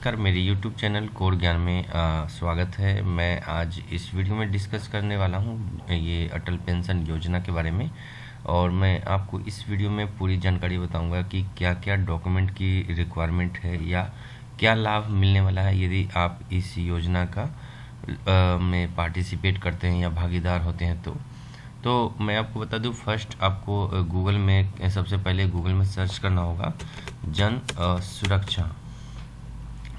नमस्कार, मेरे YouTube channel core ज्ञान में स्वागत है। मैं आज इस वीडियो में डिस्कस करने वाला हूँ ये अटल पेंशन योजना के बारे में। और मैं आपको इस वीडियो में पूरी जानकारी बताऊंगा कि क्या क्या डॉक्यूमेंट की रिक्वायरमेंट है या क्या लाभ मिलने वाला है यदि आप इस योजना का में पार्टिसिपेट करते हैं या भागीदार होते हैं। तो मैं आपको बता दूं, फर्स्ट आपको गूगल में सबसे पहले गूगल में सर्च करना होगा जन सुरक्षा।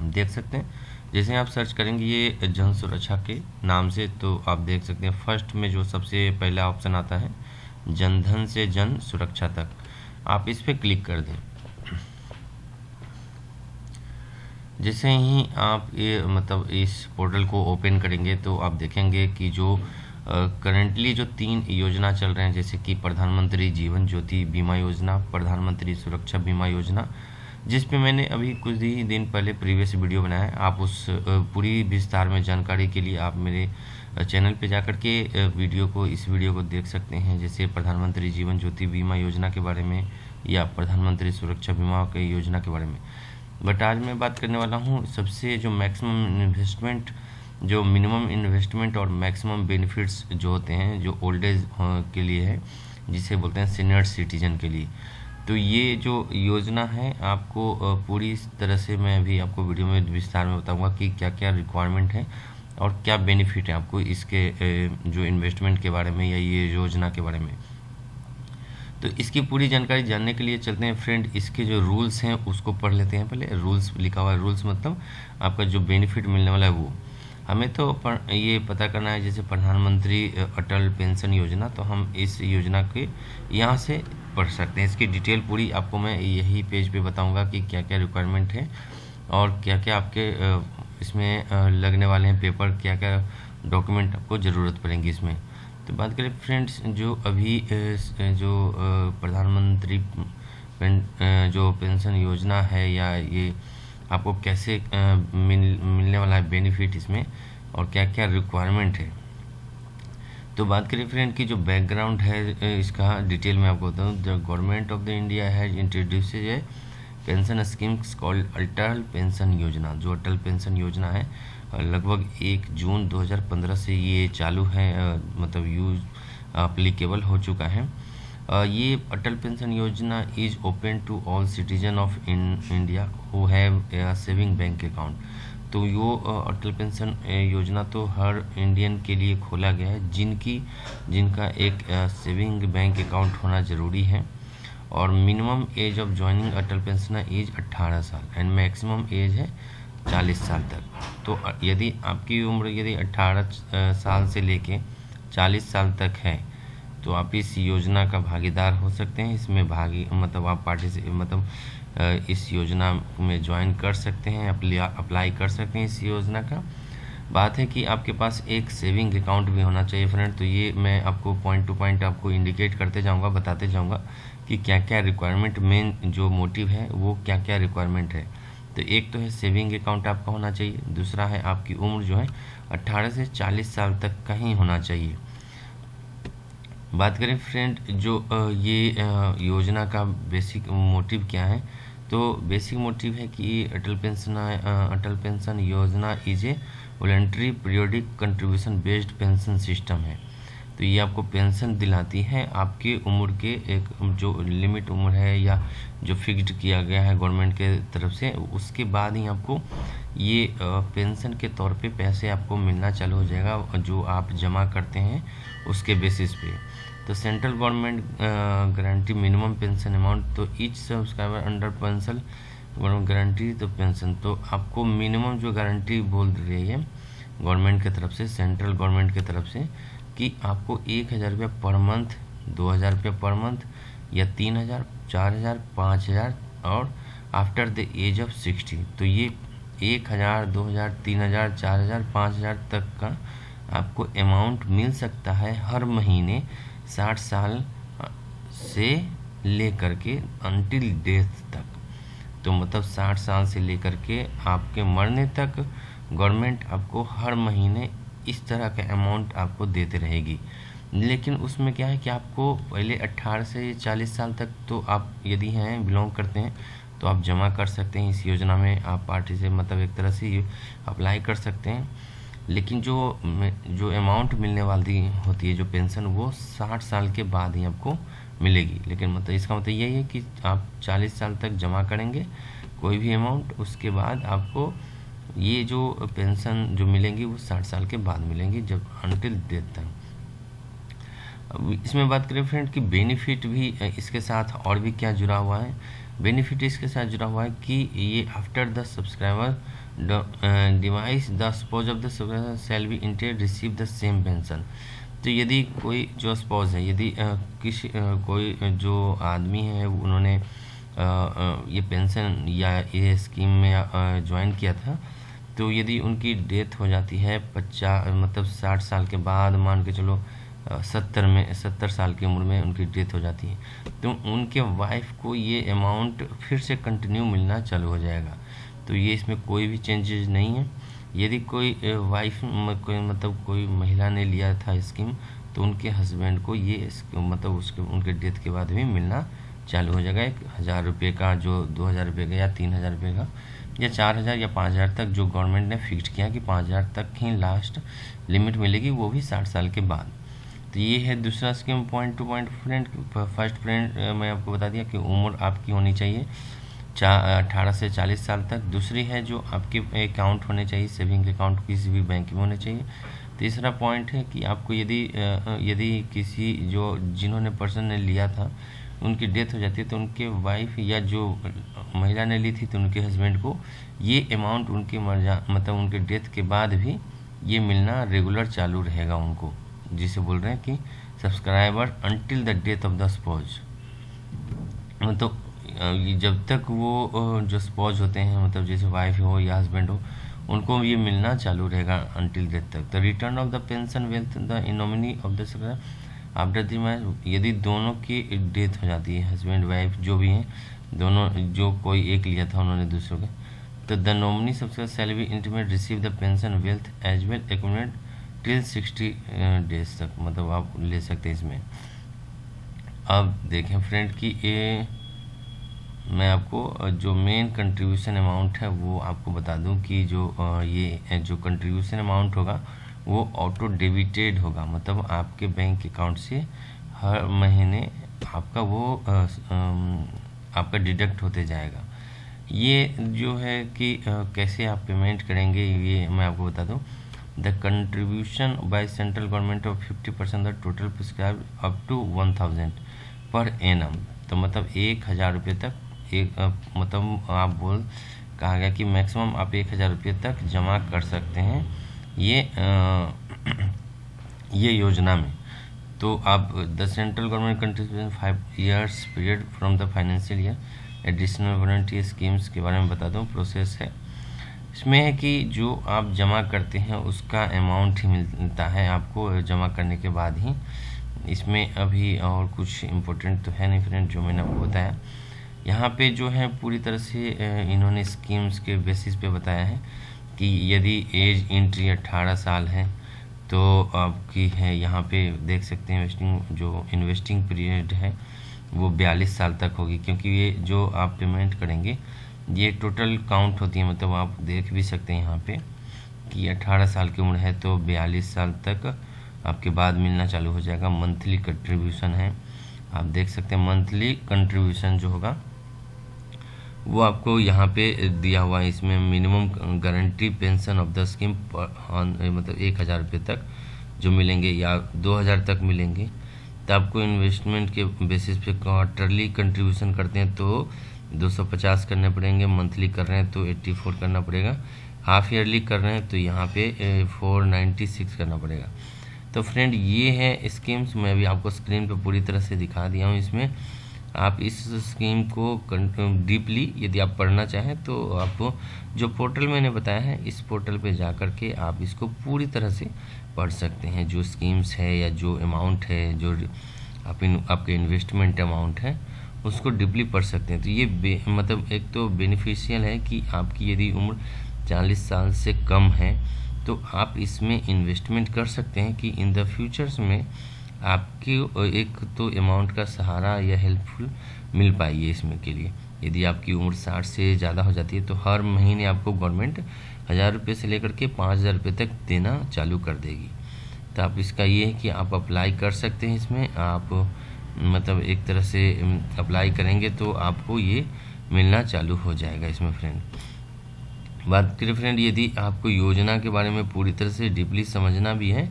देख सकते हैं जैसे आप सर्च करेंगे ये जन सुरक्षा के नाम से, तो आप देख सकते हैं फर्स्ट में जो सबसे पहला ऑप्शन आता है जनधन से जन सुरक्षा तक, आप इस पर क्लिक कर दें। जैसे ही आप ये इस पोर्टल को ओपन करेंगे तो आप देखेंगे कि जो करेंटली जो 3 योजना चल रहे हैं, जैसे कि प्रधानमंत्री जीवन ज्योति बीमा योजना, प्रधानमंत्री सुरक्षा बीमा योजना, जिस पे मैंने अभी कुछ ही दिन पहले प्रीवियस वीडियो बनाया है। आप उस पूरी विस्तार में जानकारी के लिए आप मेरे चैनल पे जाकर के इस वीडियो को देख सकते हैं, जैसे प्रधानमंत्री जीवन ज्योति बीमा योजना के बारे में या प्रधानमंत्री सुरक्षा बीमा के योजना के बारे में। बट आज मैं बात करने वाला हूँ सबसे जो मैक्सिमम इन्वेस्टमेंट, जो मिनिमम इन्वेस्टमेंट और मैक्सिमम बेनिफिट्स जो होते हैं, जो ओल्ड एज के लिए है, जिसे बोलते हैं सीनियर सिटीजन के लिए। तो ये जो योजना है आपको पूरी तरह से मैं अभी आपको वीडियो में विस्तार में बताऊंगा कि क्या क्या रिक्वायरमेंट है और क्या बेनिफिट है आपको इसके जो इन्वेस्टमेंट के बारे में या ये योजना के बारे में। तो इसकी पूरी जानकारी जानने के लिए चलते हैं फ्रेंड, इसके जो रूल्स हैं उसको पढ़ लेते हैं। पहले रूल्स लिखा हुआ है, रूल्स मतलब आपका जो बेनिफिट मिलने वाला है वो हमें तो ये पता करना है। जैसे प्रधानमंत्री अटल पेंशन योजना, तो हम इस योजना के यहाँ से पढ़ सकते हैं। इसकी डिटेल पूरी आपको मैं यही पेज पे बताऊंगा कि क्या क्या रिक्वायरमेंट है और क्या क्या आपके इसमें लगने वाले हैं पेपर, क्या क्या डॉक्यूमेंट आपको ज़रूरत पड़ेंगी इसमें। तो बात करें फ्रेंड्स, जो अभी जो प्रधानमंत्री जो पेंशन योजना है या ये आपको कैसे मिलने वाला है बेनिफिट इसमें और क्या क्या रिक्वायरमेंट है। तो बात करें फ्रेंड की जो बैकग्राउंड है इसका डिटेल में आपको बताऊँ। The government of the India has introduce A pension schemes called Atal pension योजना। जो अटल पेंशन योजना है लगभग 1 जून 2015 से ये चालू है, यूज अप्लीकेबल हो चुका है। ये Atal pension Yojana is open to all citizen of India who have a saving bank account. तो यो अटल पेंशन योजना तो हर इंडियन के लिए खोला गया है जिनका एक सेविंग बैंक अकाउंट होना ज़रूरी है। और minimum age of joining Atal pension age 18 साल एंड मैक्सिमम एज है 40 साल तक। तो यदि आपकी उम्र यदि 18 साल से लेके 40 साल तक है तो आप इस योजना का भागीदार हो सकते हैं। इसमें आप इस योजना में ज्वाइन कर सकते हैं, अप्लाई कर सकते हैं इस योजना का। बात है कि आपके पास एक सेविंग अकाउंट भी होना चाहिए फ्रेंड। तो ये मैं आपको पॉइंट टू पॉइंट आपको इंडिकेट करते जाऊंगा, बताते जाऊंगा कि क्या क्या रिक्वायरमेंट, मेन जो मोटिव है वो क्या क्या रिक्वायरमेंट है। तो एक तो है सेविंग अकाउंट आपका होना चाहिए, दूसरा है आपकी उम्र जो है 18 से 40 साल तक का ही होना चाहिए। बात करें फ्रेंड जो ये योजना का बेसिक मोटिव क्या है, तो बेसिक मोटिव है कि अटल pension Yojana is a voluntary periodic contribution based pension system है। तो ये आपको पेंशन दिलाती है आपके उम्र के एक जो लिमिट उम्र है या जो फिक्स्ड किया गया है गवर्नमेंट के तरफ से, उसके बाद ही आपको ये पेंशन के तौर पे पैसे आपको मिलना चालू हो जाएगा जो आप जमा करते हैं उसके बेसिस पे। तो central government guarantee minimum pension amount, तो each subscriber under pension guarantee तो पेंशन, तो आपको मिनिमम जो गारंटी बोल रही है गवर्नमेंट की तरफ से, सेंट्रल गवर्नमेंट की तरफ से, कि आपको 1000 रुपया पर मंथ, 2000 रुपया पर मंथ या 3000, 4000, 5000 और आफ्टर द एज ऑफ 60। तो ये 1000, 2000, 3000, 4000, 5000 तक का आपको अमाउंट मिल सकता है हर महीने 60 साल से लेकर के अंटिल डेथ तक। तो 60 साल से लेकर के आपके मरने तक गवर्नमेंट आपको हर महीने इस तरह का अमाउंट आपको देते रहेगी। लेकिन उसमें क्या है कि आपको पहले 18 से 40 साल तक तो आप यदि हैं बिलोंग करते हैं तो आप जमा कर सकते हैं। इस योजना में आप पार्टी से मतलब एक तरह से अप्लाई कर सकते हैं। लेकिन जो अमाउंट मिलने वाली होती है, जो पेंशन, वो 60 साल के बाद ही आपको मिलेगी। लेकिन मतलब इसका मतलब यही है कि आप 40 साल तक जमा करेंगे कोई भी अमाउंट, उसके बाद आपको ये जो पेंशन जो मिलेंगी वो 60 साल के बाद मिलेंगी, जब अनटिल डेथ तक। अब इसमें बात करें फ्रेंड कि बेनिफिट भी इसके साथ और भी क्या जुड़ा हुआ है। बेनिफिट इसके साथ जुड़ा हुआ है कि ये after the subscriber devise the spouse of the subscriber shall be intend receive the same pension. तो यदि कोई जो स्पोज है, यदि कोई जो आदमी है उन्होंने ये पेंशन या ये स्कीम में ज्वाइन किया था, तो यदि उनकी डेथ हो जाती है 60 साल के बाद, मान के चलो 70 साल की उम्र में उनकी डेथ हो जाती है, तो उनके वाइफ को ये अमाउंट फिर से कंटिन्यू मिलना चालू हो जाएगा। तो ये इसमें कोई भी चेंजेस नहीं है। यदि कोई वाइफ कोई महिला ने लिया था स्कीम, तो उनके हस्बैंड को ये उनके डेथ के बाद भी मिलना चालू हो जाएगा। 1,000 रुपये का, जो 2,000 रुपये का या 3,000 रुपये का या 4,000 या 5,000 तक जो गवर्नमेंट ने फिक्स किया कि 5,000 तक ही लास्ट लिमिट मिलेगी, वो भी 60 साल के बाद। तो ये है दूसरा scheme point two point friend. First friend मैं आपको बता दिया कि उम्र आपकी होनी चाहिए 18 से 40 साल तक। दूसरी है जो आपके अकाउंट होने चाहिए, सेविंग अकाउंट किसी भी बैंक में होने चाहिए। तीसरा पॉइंट है कि आपको यदि किसी जिन्होंने पर्सन ने लिया था उनकी डेथ हो जाती है, तो उनके वाइफ या जो महिला ने ली थी, तो उनके हस्बैंड को ये अमाउंट उनके डेथ के बाद भी ये मिलना रेगुलर चालू रहेगा उनको, जिसे बोल रहे हैं कि subscriber until the death of the sponge. तो जब तक वो जो स्पॉज होते हैं, जैसे वाइफ हो या हस्बैंड हो, उनको ये मिलना चालू रहेगा अनटिल डेथ तक। The return of the pension wealth the nominee of the subscriber after the marriage, यदि दोनों की डेथ हो जाती है, हस्बैंड वाइफ जो भी हैं दोनों, जो कोई एक लिया था उन्होंने दूसरों का, तो the nominee subscriber shall be intimate receive the pension wealth as well accumulate till 60 days तक, आप ले सकते हैं इसमें। अब देखें फ्रेंड कि ये मैं आपको जो मेन कंट्रीब्यूशन अमाउंट है वो आपको बता दूं कि ये जो कंट्रीब्यूशन अमाउंट होगा वो ऑटो डेबिटेड होगा, आपके बैंक अकाउंट से हर महीने आपका आपका डिडक्ट होते जाएगा। ये जो है कि कैसे आप पेमेंट करेंगे, ये मैं आपको बता दूं। The contribution by central government of 50% the total prescribe up to 1,000 per annum. तो 1,000 रुपये तक कहा गया कि मैक्सिमम आप 1,000 रुपये तक जमा कर सकते हैं ये योजना में। तो आप the central government contribution 5 years period from the financial year additional volunteer schemes के बारे में बता दूं। प्रोसेस है इसमें है कि जो आप जमा करते हैं उसका अमाउंट ही मिलता है आपको जमा करने के बाद ही। इसमें अभी और कुछ इम्पोर्टेंट तो है नहीं फ्रेंड, जो मैंने आपको बताया। यहाँ पे जो है पूरी तरह से इन्होंने स्कीम्स के बेसिस पे बताया है कि यदि एज एंट्री 18 साल है तो आपकी है, यहाँ पे देख सकते हैं इन्वेस्टिंग पीरियड है वो 42 साल तक होगी, क्योंकि ये जो आप पेमेंट करेंगे ये टोटल काउंट होती है। आप देख भी सकते हैं यहाँ पे कि 18 साल की उम्र है तो 42 साल तक आपके बाद मिलना चालू हो जाएगा। मंथली कंट्रीब्यूशन है, आप देख सकते हैं मंथली कंट्रीब्यूशन जो होगा वो आपको यहाँ पे दिया हुआ है। इसमें minimum guarantee pension of the scheme 1,000 रुपये तक जो मिलेंगे या 2,000 तक मिलेंगे। तो आपको इन्वेस्टमेंट के बेसिस पे क्वार्टरली कंट्रीब्यूशन करते हैं तो 250 करने पड़ेंगे, मंथली कर रहे हैं तो 84 करना पड़ेगा, हाफ ईयरली कर रहे हैं तो यहाँ पे 496 करना पड़ेगा। तो फ्रेंड ये है स्कीम्स, मैं भी आपको स्क्रीन पे पूरी तरह से दिखा दिया हूँ। इसमें आप इस स्कीम को डीपली यदि आप पढ़ना चाहें तो आपको जो पोर्टल मैंने बताया है इस पोर्टल पे जा कर के आप इसको पूरी तरह से पढ़ सकते हैं। जो स्कीम्स है या जो अमाउंट है, जो आपके इन्वेस्टमेंट अमाउंट है उसको डीपली पढ़ सकते हैं। तो ये एक तो बेनिफिशियल है कि आपकी यदि उम्र 40 साल से कम है तो आप इसमें इन्वेस्टमेंट कर सकते हैं कि इन द फ्यूचर्स में आपके एक तो अमाउंट का सहारा या हेल्पफुल मिल पाइए इसमें के लिए। यदि आपकी उम्र 60 से ज़्यादा हो जाती है तो हर महीने आपको गवर्नमेंट 1000 रुपये से लेकर के 5000 रुपये तक देना चालू कर देगी। तो आप इसका ये है कि आप अप्लाई कर सकते हैं इसमें। आप मतलब एक तरह से अप्लाई करेंगे तो आपको ये मिलना चालू हो जाएगा इसमें फ्रेंड। बात करें फ्रेंड, यदि आपको योजना के बारे में पूरी तरह से डीपली समझना भी है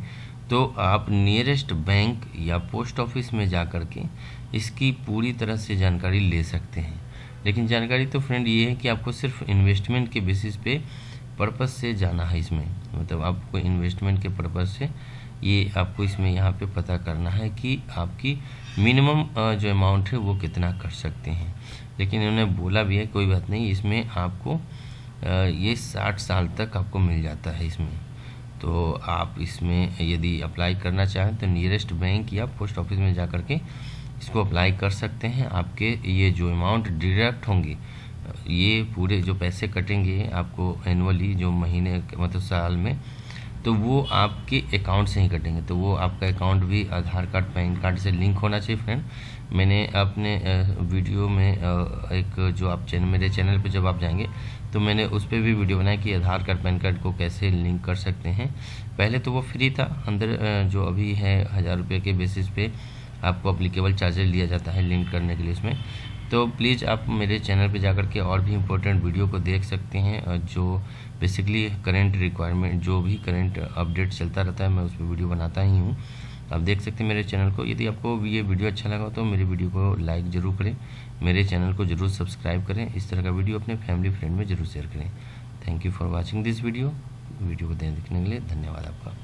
तो आप नियरेस्ट बैंक या पोस्ट ऑफिस में जा कर के इसकी पूरी तरह से जानकारी ले सकते हैं। लेकिन जानकारी तो फ्रेंड ये है कि आपको सिर्फ इन्वेस्टमेंट के बेसिस पे पर्पस से जाना है इसमें, मतलब आपको इन्वेस्टमेंट के पर्पस से ये आपको इसमें यहाँ पे पता करना है कि आपकी मिनिमम जो अमाउंट है वो कितना कर सकते हैं। लेकिन इन्होंने बोला भी है कोई बात नहीं, इसमें आपको ये 60 साल तक आपको मिल जाता है इसमें। तो आप इसमें यदि अप्लाई करना चाहें तो नियरेस्ट बैंक या पोस्ट ऑफिस में जा कर के इसको अप्लाई कर सकते हैं। आपके ये जो अमाउंट डिडक्ट होंगे, ये पूरे जो पैसे कटेंगे आपको एनुअली जो महीने मतलब साल में, तो वो आपके अकाउंट से ही कटेंगे। तो वो आपका अकाउंट भी आधार कार्ड पैन कार्ड से लिंक होना चाहिए फ्रेंड। मैंने अपने वीडियो में एक जो आप मेरे चैनल पे जब आप जाएंगे तो मैंने उस पर भी वीडियो बनाया कि आधार कार्ड पैन कार्ड को कैसे लिंक कर सकते हैं। पहले तो वो फ्री था, अंदर जो अभी है 1000 रुपये के बेसिस पे आपको अप्लीकेबल चार्जेस लिया जाता है लिंक करने के लिए इसमें। तो प्लीज़ आप मेरे चैनल पे जाकर के और भी इम्पोर्टेंट वीडियो को देख सकते हैं, जो बेसिकली करंट रिक्वायरमेंट जो भी करंट अपडेट चलता रहता है मैं उस पर वीडियो बनाता ही हूँ। आप देख सकते हैं मेरे चैनल को। यदि आपको ये वीडियो अच्छा लगा तो मेरे वीडियो को लाइक ज़रूर करें, मेरे चैनल को ज़रूर सब्सक्राइब करें, इस तरह का वीडियो अपने फैमिली फ्रेंड में ज़रूर शेयर करें। Thank you for watching this video को देखने के लिए धन्यवाद आपका।